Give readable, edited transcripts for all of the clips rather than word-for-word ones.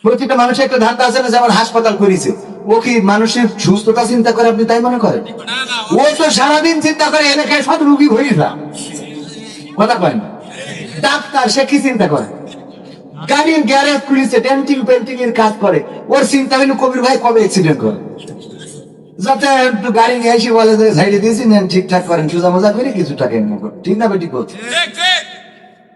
প্রতিটা মানুষের একটা ধান্দা আছে না, যেমন হাসপাতাল করেছে, ও কি মানুষের সুস্থতা চিন্তা করে আপনি তাই মনে করেন? ও তো সারাদিন চিন্তা করে এলাকায় সব রুগী ভরি না, কথা কয় না। ডাক্তার সে কি চিন্তা করে? গাড়ির গ্যারেজ খুলেছে, ডেন্টিং পেন্টিং এর কাজ করে, ওর চিন্তা হইল কবির ভাই কবে অ্যাক্সিডেন্ট করে, যাতে একটু গাড়ি নিয়ে এসে বলে যে সাইডে দিয়েছি নেন, ঠিকঠাক করেন, সোজা মজা করে কিছু টাকা ইনকাম করেন। ঠিক না বেটি বলছে?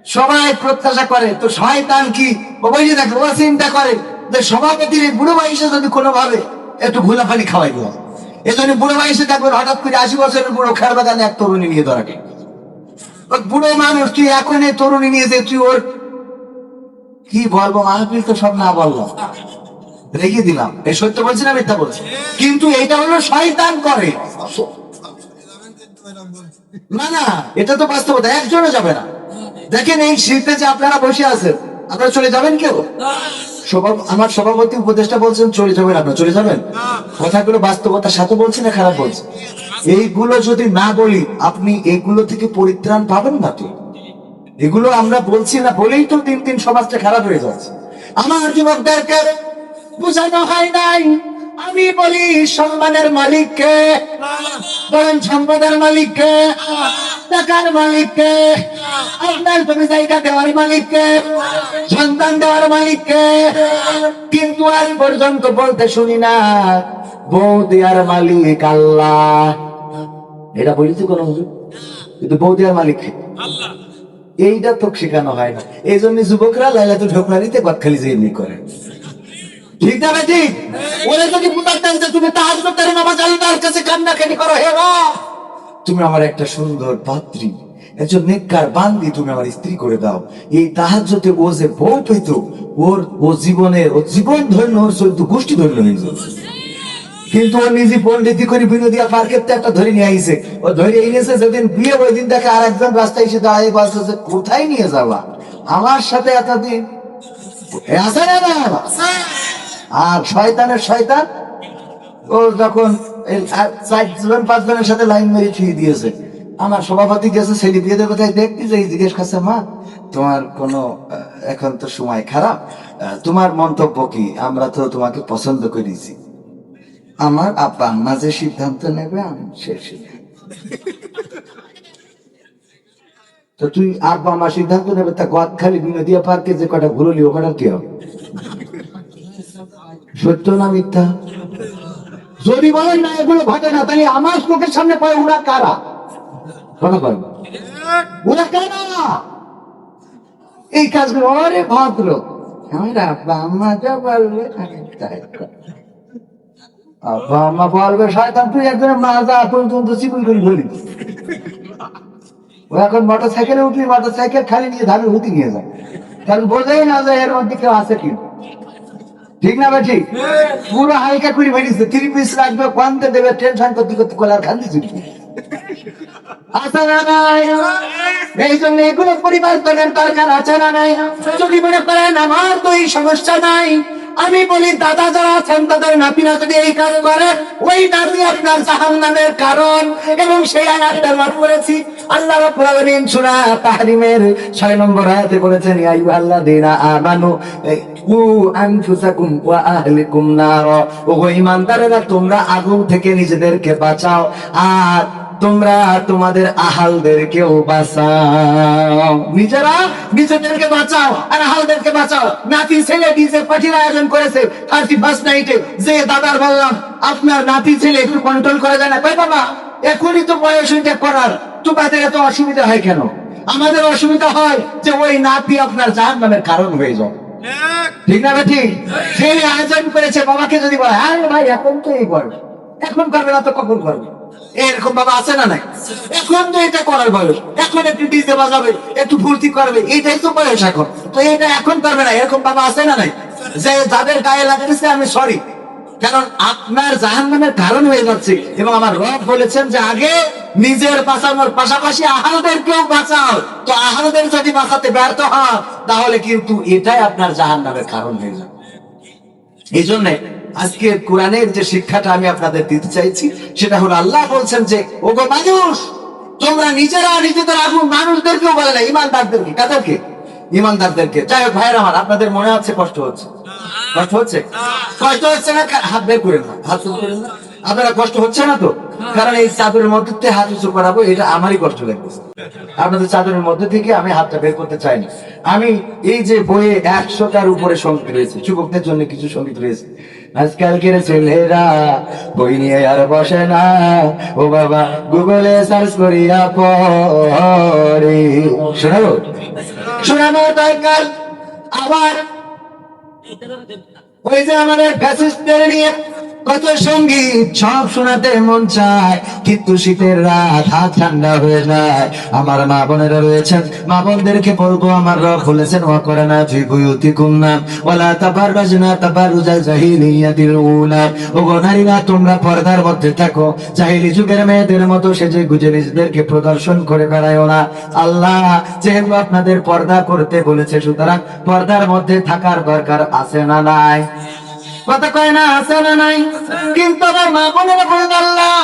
সবাই প্রত্যাশা করে, তো শয়তান কি ওই যে দেখো, ও চিন্তা করে যে সভাপতির বুড়ো বয়সে যদি কোনো ভাবে একটু ঘোলাফালি খাওয়াই দেওয়া, এই জন্য বুড়ো বয়সে দেখবেন হঠাৎ করে 80 বছরের বুড়ো খেয়ার বাগানে এক তরুণী নিয়ে ধরাকে, বুড়ো মানুষ তুই এখন এই তরুণী নিয়ে যে তুই ওর কি বলবো, মাহফিল তো সব না বললাম, রেখে দিলাম। এই সত্য বলছি না মিথ্যা বলছি? কিন্তু এইটা হলো শয়তান করে। না না, এটা তো বাস্তবতা, একজনও যাবে না। দেখেন এই শীতে যে আপনারা বসে আছেন, আপনারা চলে যাবেন কেউ? আমার সভাপতি উপদেষ্টা বলছেন চলে যাবেন, আপনারা চলে যাবেন? কথাগুলো বাস্তবতার সাথে বলছি না খারাপ বলছি? এইগুলো যদি না বলি আপনি এইগুলো থেকে পরিত্রাণ পাবেন না। তো এগুলো আমরা বলছি না বলেই তো দিন দিন সমাজটা খারাপ হয়ে যাচ্ছে। আমার যুবকদেরকে বোঝানো হয় নাই। আমি বলি সম্মানের মালিককে, বলেন সম্পদের মালিককে, টাকার মালিককে, আপনার জমি জায়গা দেওয়ার মালিককে, সন্তান দেওয়ার মালিককে, কিন্তু আজ পর্যন্ত বলতে শুনি না বউ দেওয়ার মালিক আল্লাহ। এটা বলেছি কোন হুজুর? কিন্তু বউ দেওয়ার মালিক আল্লাহ, এইটা তো শেখানো হয় না। এই জন্য যুবকরা লাইলাতুল ঠোকরানিতে গদখালি যে এমনি করে। ঠিক না ভাই? ঠিক। ওরা যদি বুঝাতেন যে তুমি তাহাজ্জুদের নামাজ আল্লাহর কাছে কান্নাকাটি করো, হে বাবা তুমি আমার একটা সুন্দর পাত্রী, একজন নেককার বান্দি তুমি আমার স্ত্রী করে দাও, এই তাহাজ্জুদে ও যে বউ পেতো, ও জীবনের ও জীবন ধন্য, ওর চরিত্র গোষ্ঠী ধন্য হয়ে যাবে। কিন্তু ও নিজে পন্ডিতি করে বিনোদিয়া পার্কের একটা ধরে নিয়ে আইছে, ও ধরে এনেছে যেদিন বিয়ে ওই দিন দেখে আর একজন রাস্তায় এসে দাঁড়িয়ে বলছে কোথায় নিয়ে যাবা আমার সাথে এতদিন, আছে না না? আর শয়তানের শয়তান ও যখন 4-5 জনের সাথে লাইন মেরে ছুঁয়ে দিয়েছে, আমার সভাপতি গেছে ছেলে বিয়ে দেবে, তাই দেখতে যাই জিজ্ঞেস করছে মা তোমার কোনো এখন তো সময় খারাপ, তোমার মন্তব্য কি, আমরা তো তোমাকে পছন্দ করেছি। আমার আব্বা আম্মা যে সিদ্ধান্ত নেবে আমি সে সিদ্ধান্ত, তো তুই আব্বা আম্মা সিদ্ধান্ত নেবে, তা গদখালি বিনোদিয়া পার্কে যে কটা ঘুরলি ও কটা কি হবে? সত্য না মিথ্যা? যদি বলেন না এগুলো ঘটে না, তাহলে আমার চোখের সামনে পড়ে ওরা কারা? ওরা কারা এই কাজগুলো? অরে ভদ্র, আমার আব্বা আম্মা যা বলবে আব্বা আম্মা বলবে, শয়তান তুই একজনের মা যা পর্যন্ত চিকুন করে ধরি। ও এখন মোটর সাইকেলে উঠলি, মোটর সাইকেল খালি নিয়ে ধানের হুতি নিয়ে যায়, কারণ বোঝাই না যায় এর মধ্যে কেউ আছে কি। ঠিক না ভাই? ঠিক। পুরো হালকা করে বেরিয়েছে, 3 পিস লাগবে, কোয়ান্তে দেবে, টেনশন করতে করতে কলার খান্দি চুরি। আছে না নাই? এই জন্য এগুলো পরিবর্তনের দরকার আছে না নাই? যদি মনে করেন আমার তো এই সমস্যা নাই, আমি বলি দাদা যারা আছেন তাদের নাতিরা যদি এই কাজ করে, ওই নাতি আপনার জাহান্নামের কারণ। এবং সেই আয়াতটা আমরা পড়েছি, আল্লাহ রাব্বুল আলামিন সূরা তাহরিমের 6 নম্বর আয়াতে বলেছেন ইয়া আইয়ুহাল্লাযীনা আমানু কু আনফুসাকুম ওয়া আহলিকুম নার, ওগো ঈমানদারেরা তোমরা আগুন থেকে নিজেদেরকে বাঁচাও আর তোমরা তোমাদের আহালদেরকেও বাঁচাও। নিজেরা নিজেদেরকে বাঁচাও আর আহালদেরকে বাঁচাও। নাতি ছেলে ডিজে পার্টির আয়োজন করেছে 31st নাইটে, যে দাদার বললাম আপনার নাতি ছেলে একটু কন্ট্রোল করা যায় না, কই বাবা এখনই তো বয়স হইতে করার, তোমাদের এত অসুবিধা হয় কেন? আমাদের অসুবিধা হয় যে ওই নাতি আপনার জাহান্নামের কারণ হয়ে যায়। ঠিক না ভাই? ঠিক। ছেলে আয়োজন করেছে, বাবাকে যদি বলে আরে ভাই এখন তো এই বয়স, এখন করবে না তো কখন করবে, এরকম বাবা আছে না নাই? এখন তো এটা করার বয়স, এখন একটু ডিজে বাজাবে, একটু ফুর্তি করবে, এটাই তো বয়স এখন, তো এটা এখন করবে না, এরকম বাবা আছে না নাই? যে যাদের গায়ে লাগিয়েছে আমি সরি, কারণ আপনার জাহান্নামের কারণ হয়ে যাচ্ছে। এবং আমার রব বলেছেন যে আগে নিজের বাঁচানোর পাশাপাশি আহালদেরকেও বাঁচাও, তো আহালদের যদি বাঁচাতে ব্যর্থ হয় তাহলে কিন্তু এটাই আপনার জাহান্নামের কারণ হয়ে যাবে। এই জন্য আজকে কোরআনের যে শিক্ষাটা আমি আপনাদের দিতে চাইছি সেটা হলো, আল্লাহ বলছেন যে ওগো মানুষ তোমরা নিজেরা নিজেদের আগুন, মানুষদেরকেও বলে না, ইমানদারদেরকে। কাদেরকে? ইমানদারদেরকে। যাই হোক ভাইয়ের আমার, আপনাদের মনে আছে কষ্ট হচ্ছে, কষ্ট হচ্ছে? কষ্ট হচ্ছে না? হাত বের করেন না, হাত উঁচু করেন না। আপনারা কষ্ট হচ্ছে না তো? কারণ এই চাদরের মধ্যে থেকে হাত উঁচু করাবো, এটা আমারই কষ্ট লাগতেছে। আপনাদের চাদরের মধ্যে থেকে আমি হাতটা বের করতে চাইনি। আমি এই যে বইয়ে 100টার উপরে সঙ্গীত রয়েছে, যুবকদের জন্য কিছু সঙ্গীত রয়েছে। আজকালকের ছেলেরা বই নিয়ে আর বসে না, ও বাবা গুগলে সার্চ করিয়া পড়ে। শোনাবো, শোনানো দরকার। আবার ওই যে আমাদের ফ্যাসিস্টদের নিয়ে কত সঙ্গীত, সব শোনাতে মন চায়, কিন্তু শীতের রাত হাত ঠান্ডা হয়ে যায়। আমার মা বোনেরা রয়েছেন, মা বোনদেরকে বলবো, আমার রব বলেছেন ওয়াকরানা ফি বুয়ুতিকুন্না ওয়ালা তাবাররাজনা তাবাররুজাল জাহিলিয়াতিল উলা। ওগো নারীরা, তোমরা পর্দার মধ্যে থাকো, জাহিলি যুগের মেয়েদের মতো সেজে গুজে নিজেদেরকে প্রদর্শন করে বেড়ায়ও না। আল্লাহ যেহেতু আপনাদের পর্দা করতে বলেছে, সুতরাং পর্দার মধ্যে থাকার দরকার আছে না নাই? কথা কয় না, আছে না নাই? কিন্তু আমার মা বোনেরা বলেন, আল্লাহ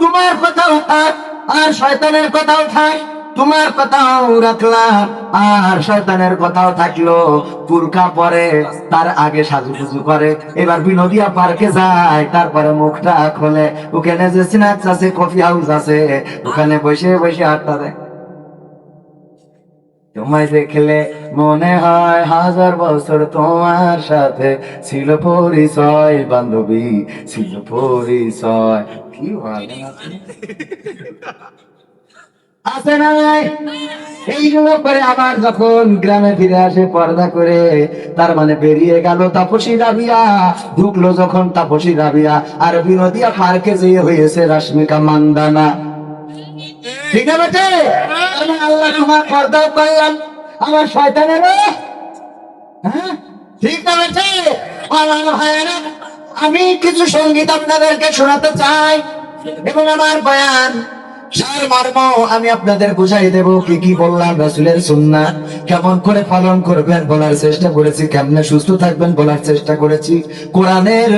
তোমার কথাও থাক আর শয়তানের কথাও থাক, তোমার কথাও রাখলাম আর শয়তানের কথাও থাকলো। পুরকা পরে, তার আগে সাজুগুজু করে, এবার বিনোদিয়া পার্কে যায়, তারপরে মুখটা খোলে, ওখানে যে স্ন্যাক্স আছে, কফি হাউস আছে, ওখানে বসে বসে আড্ডা দেয়। তোমায় দেখলে মনে হয় 1000 বছর তোমার সাথে ছিল পরিচয়, বান্ধবী ছিল পরিচয়। কি ভালো আছে না নাই? এইগুলো করে আবার যখন গ্রামে ফিরে আসে পর্দা করে, তার মানে বেরিয়ে গেল তাপসী রাবিয়া, ঢুকলো যখন তাপসী রাবিয়া, আর বিনোদিয়া পার্কে যেয়ে হয়েছে রাশ্মিকা মান্দানা। ঠিক আছে? আমি আল্লাহ তোমার পর্দাও করলাম, আমার শয়তানেরও। হ্যাঁ, ঠিক আছে? আমার ভাইয়েরা, আমি কিছু সঙ্গীত আপনাদেরকে শোনাতে চাই, এবং আমার বয়ান সার মর্ম আমি আপনাদের বুঝাই দেব। কি কি বললাম, রাসূলের সুন্নাহ কেমন করে পালন করবেন বলার চেষ্টা করেছি, কেমনে সুস্থ থাকবেন বলার চেষ্টা করেছি, কোরআনের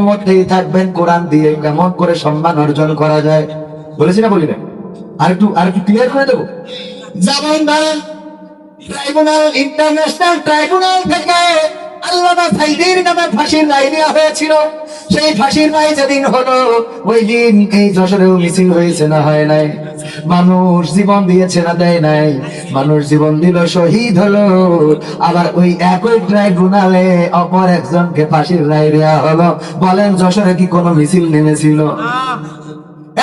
মধ্যেই থাকবেন, কোরআন দিয়ে কেমন করে সম্মান অর্জন করা যায় বলেছি না, বলি না? আরেকটু ক্লিয়ার করে দেবো। যেমন ধরেন, ট্রাইব্যুনাল, ইন্টারন্যাশনাল ট্রাইব্যুনাল থেকে আল্লামা সাঈদীর নামে ফাঁসির রায় নেওয়া হয়েছিল। সেই ফাঁসির রায় যেদিন হলো, ওই দিন এই যশোরেও মিছিল হয়েছে না হয় নাই? মানুষ জীবন দিয়েছে না দেয় নাই? মানুষ জীবন দিল, শহীদ হলো। আবার ওই একই ট্রাইব্যুনালে অপর একজনকে ফাঁসির রায় দেওয়া হলো। বলেন যশোরে কি কোনো মিছিল নেমেছিল?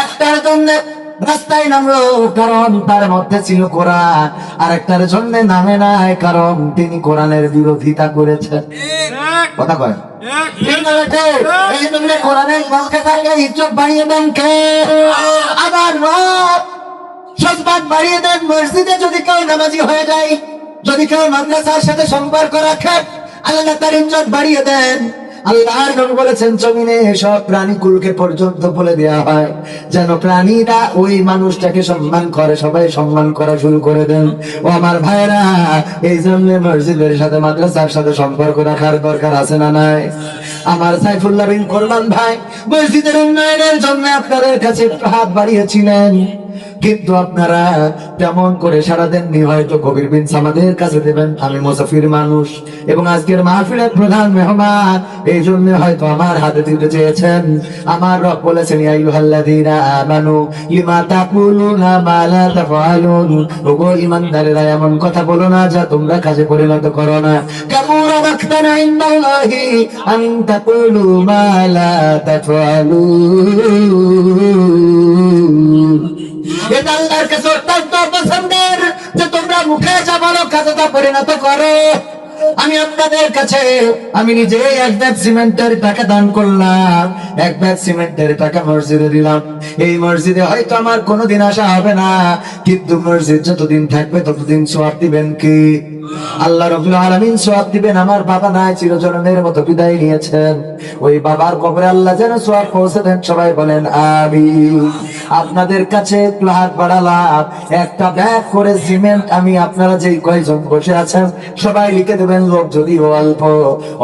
একটার জন্য রাস্তায় নামলো, কারণ তার মধ্যে ছিল কোরআন, আর একটার জন্য নামে নাই, কারণ তিনি কোরআনের বিরোধিতা করেছেন। কথা কয় এই জন্য কোরআনের পক্ষে থাকলে ইজ্জত বাড়িয়ে দেন কে? আবার সম্মান বাড়িয়ে দেন মসজিদে যদি কেউ নামাজি হয়ে যায়, যদি কেউ মাদ্রাসার সাথে সম্পর্ক রাখে, আল্লাহ তার ইজ্জত বাড়িয়ে দেন। আল্লাহর নবী বলেছেন, জমিনে সব প্রাণীকুলকে পর্যন্ত বলে দেওয়া হয় যেন প্রাণীরা ওই মানুষটাকে সম্মান করে, সবাই সম্মান করা শুরু করে দেন। ও আমার ভাইরা, এই জন্য মসজিদের সাথে মাদ্রাসার সাথে সম্পর্ক রাখার দরকার আছে না নাই? আমার সাইফুল্লাহ বিন কোরবান ভাই মসজিদের উন্নয়নের জন্য আপনাদের কাছে একটু হাত বাড়িয়েছিলেন, কিন্তু আপনারা তেমন করে সারা দেননি। হয়তো কবির বিন আমাদের কাছে দেবেন, আমি মুসাফির মানুষ এবং আজকের মাহফিলের প্রধান মেহমান, এই জন্য হয়তো আমার হাতে দিতে চেয়েছেন। আমার রব বলেছেন, ইয়া আইয়ুহাল্লাযীনা আমানু লিমা তাকুলুনা মা লা তাফআলুন। ওগো ঈমানদারেরা, এমন কথা বলো না যা তোমরা কাজে পরিণত করো না। কাবুরা মাকতান ইনদাল্লাহি আন তাকুলু মা লা তাফআলুন। এটা আল্লাহর কাছে অত্যন্ত পছন্দের যে তোমরা মুখে যা বলো কাজে তা পরিণত করো। আমি আপনাদের কাছে, আমি নিজে এক ব্যাগ সিমেন্টের টাকা দান করলাম, এক ব্যাগ সিমেন্টের টাকা মসজিদে দিলাম। এই মসজিদে হয়তো আমার কোনোদিন আসা হবে না, কিন্তু মসজিদ যতদিন থাকবে ততদিন সওয়াব দিবেন কি? আল্লাহ রাব্বুল আলামিন সওয়াব দিবেন। আমার বাবা নাই, চিরজনমের মতো বিদায় নিয়েছেন, ওই বাবার কবরে আল্লাহ যেন সওয়াব পৌঁছে দেন। সবাই বলেন আমিন। আপনাদের কাছে একটু হাত বাড়ালাম, একটা ব্যাগ করে সিমেন্ট আমি, আপনারা যেই কয়জন বসে আছেন সবাই লিখে দেবেন। লোক যদি অল্প,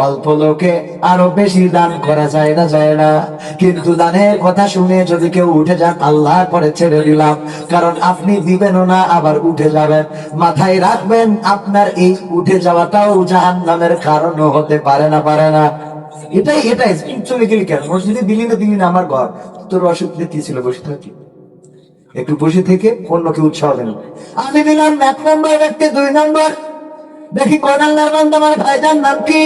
অল্প লোকে আরো বেশি দান করা যায় না, যায় না? কিন্তু দানের কথা শুনে যদি কেউ উঠে যান, আল্লাহ করে ছেড়ে দিলাম, কারণ আপনি দিবেনও না আবার উঠে যাবেন। মাথায় রাখবেন, আপনার এই উঠে যাওয়াটাও জাহান্নামের কারণ হতে পারে না, পারে না? এটাই চলে গেলি কেন? মসজিদে দিলি না আমার ঘর, তোর অসুবিধা কি ছিল? বসে থাকি, একটু বসে থেকে অন্যকে উৎসাহ দেন। আমি দিলাম 1 নম্বর ব্যক্তি, 2 নম্বর দেখি কোন আল্লাহর বান্দা আমার ভাইজান নাম কি?